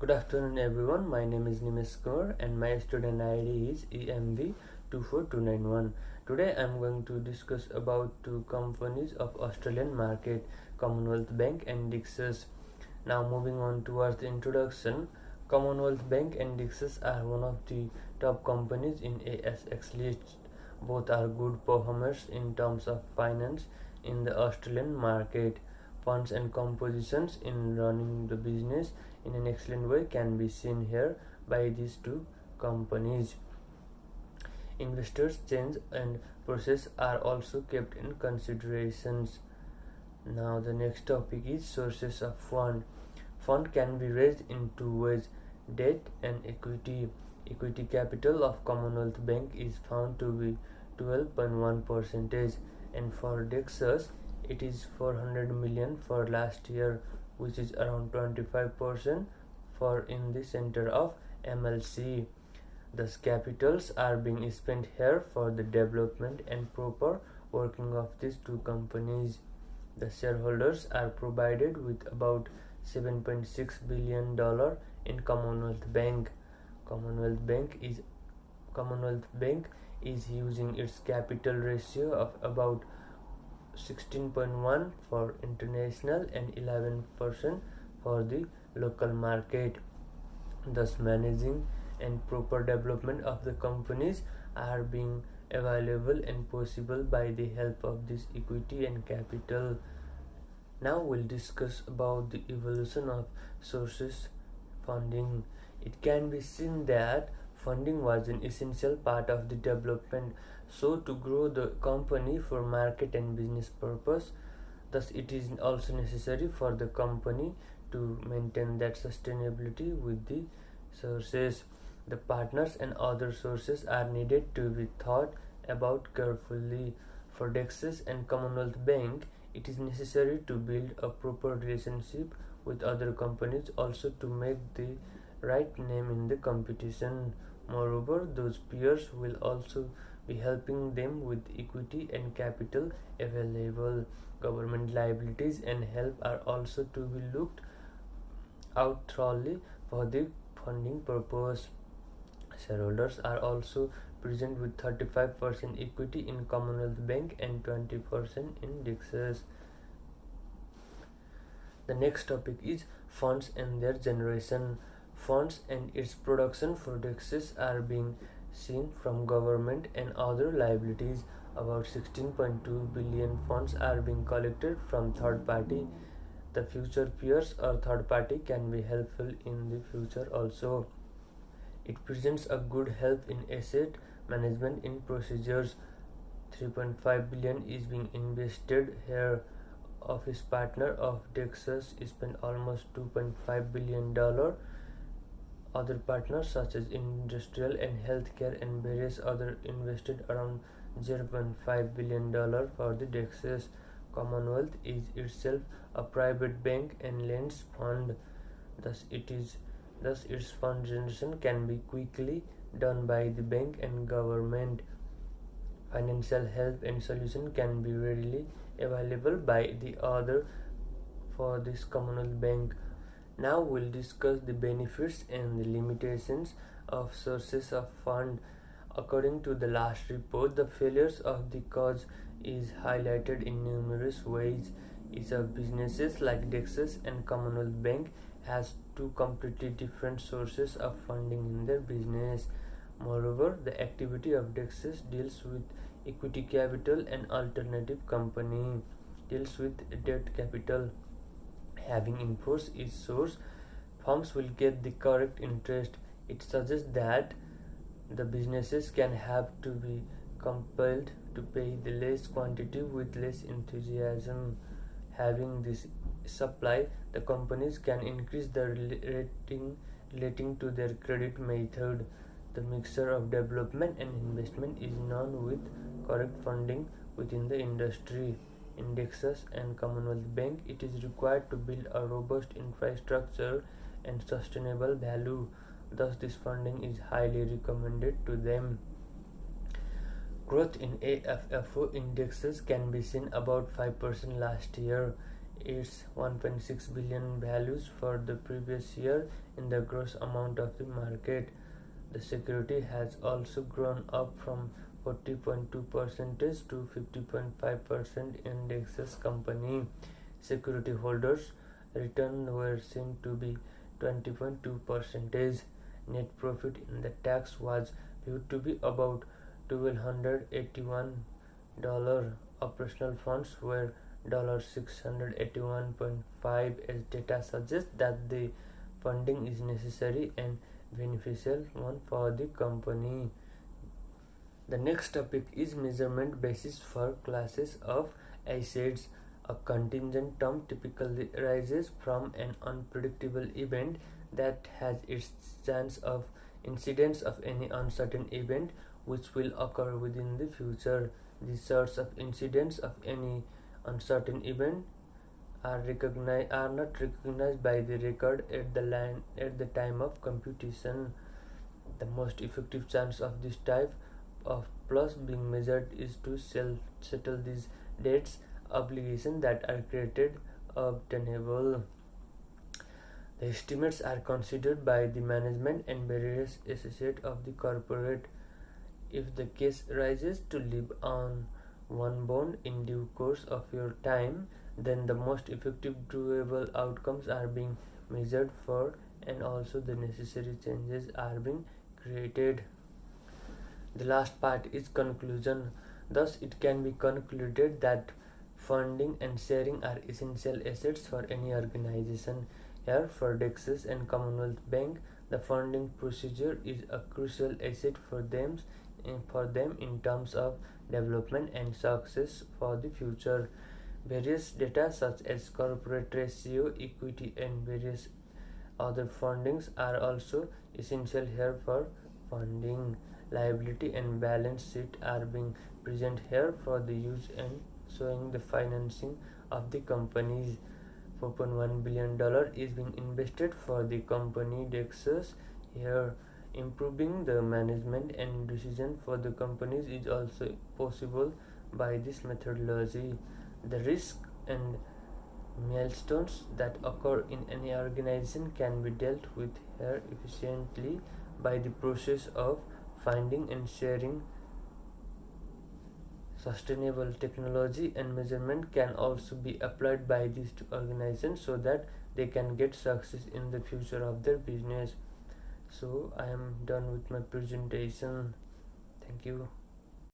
Good afternoon everyone, my name is Nimesh Kaur and my student ID is EMV24291. Today I am going to discuss about two companies of Australian market, Commonwealth Bank and Dexus. Now moving on towards the introduction, Commonwealth Bank and Dexus are one of the top companies in ASX list. Both are good performers in terms of finance in the Australian market. Funds and compositions in running the business in an excellent way can be seen here by these two companies. Investors' change and process are also kept in considerations. Now the next topic is sources of fund. Fund can be raised in two ways: debt and equity. Equity capital of Commonwealth Bank is found to be 12.1%, and for Dexus it is 400 million for last year, which is around 25% for in the center of MLC. Thus capitals are being spent here for the development and proper working of these two companies. The shareholders are provided with about $7.6 billion in Commonwealth Bank. Commonwealth Bank is using its capital ratio of about 16.1 for international and 11% for the local market. Thus managing and proper development of the companies are being available and possible by the help of this equity and capital. Now we'll discuss about the evolution of sources funding. It can be seen that funding was an essential part of the development, so to grow the company for market and business purpose. Thus it is also necessary for the company to maintain that sustainability with the sources. The partners and other sources are needed to be thought about carefully. For Dexus and Commonwealth Bank, it is necessary to build a proper relationship with other companies also to make the right name in the competition. Moreover, those peers will also be helping them with equity and capital available. Government liabilities and help are also to be looked out thoroughly for the funding purpose. Shareholders are also present with 35% equity in Commonwealth Bank and 20% in Dexus. The next topic is funds and their generation. Funds and its production for Dexus are being seen from government and other liabilities. About 16.2 billion funds are being collected from third party. The future peers or third party can be helpful in the future also. It presents a good help in asset management in procedures. 3.5 billion is being invested here. Office partner of Dexus spent almost $2.5 billion. Other partners such as industrial and healthcare and various other invested around $0.5 billion for the Dexus. Commonwealth is itself a private bank and lends fund. Thus its fund generation can be quickly done by the bank and government. Financial help and solution can be readily available by the other for this Commonwealth Bank. Now we'll discuss the benefits and the limitations of sources of fund. According to the last report, the failures of the cause is highlighted in numerous ways. Each of businesses like Dexus and Commonwealth Bank has two completely different sources of funding in their business. Moreover, the activity of Dexus deals with equity capital and alternative company deals with debt capital. Having enforced its source, firms will get the correct interest. It suggests that the businesses can have to be compelled to pay the less quantity with less enthusiasm. Having this supply, the companies can increase their rating relating to their credit method. The mixture of development and investment is known with correct funding within the industry. In Dexus and Commonwealth Bank, it is required to build a robust infrastructure and sustainable value. Thus, this funding is highly recommended to them. Growth in AFFO indexes can be seen about 5% last year. its 1.6 billion values for the previous year in the gross amount of the market. The security has also grown up from 40.2% to 50.5% in Dex's company. Security holders' return were seen to be 20.2%. Net profit in the tax was viewed to be about $1,281. Operational funds were $681.5 as data suggests that the funding is necessary and beneficial one for the company. The next topic is measurement basis for classes of assets. A contingent term typically arises from an unpredictable event that has its chance of incidence of any uncertain event which will occur within the future. These sorts of incidents of any uncertain event are not recognized by the record at the time of computation. The most effective chance of this type of loss being measured is to settle these debts obligations that are created obtainable. The estimates are considered by the management and various associates of the corporate. If the case arises to live on one bond in due course of your time, then the most effective doable outcomes are being measured for and also the necessary changes are being created. The last part is conclusion. Thus, it can be concluded that funding and sharing are essential assets for any organization. Here, for Dexus and Commonwealth Bank, the funding procedure is a crucial asset for them in terms of development and success for the future. Various data such as corporate ratio, equity, and various other fundings are also essential here for funding. Liability and balance sheet are being present here for the use and showing the financing of the companies. $4.1 billion is being invested for the company Dexus here. Improving the management and decision for the companies is also possible by this methodology. The risk and milestones that occur in any organization can be dealt with here efficiently by the process of finding and sharing. Sustainable technology and measurement can also be applied by these organizations so that they can get success in the future of their business. So I am done with my presentation. Thank you.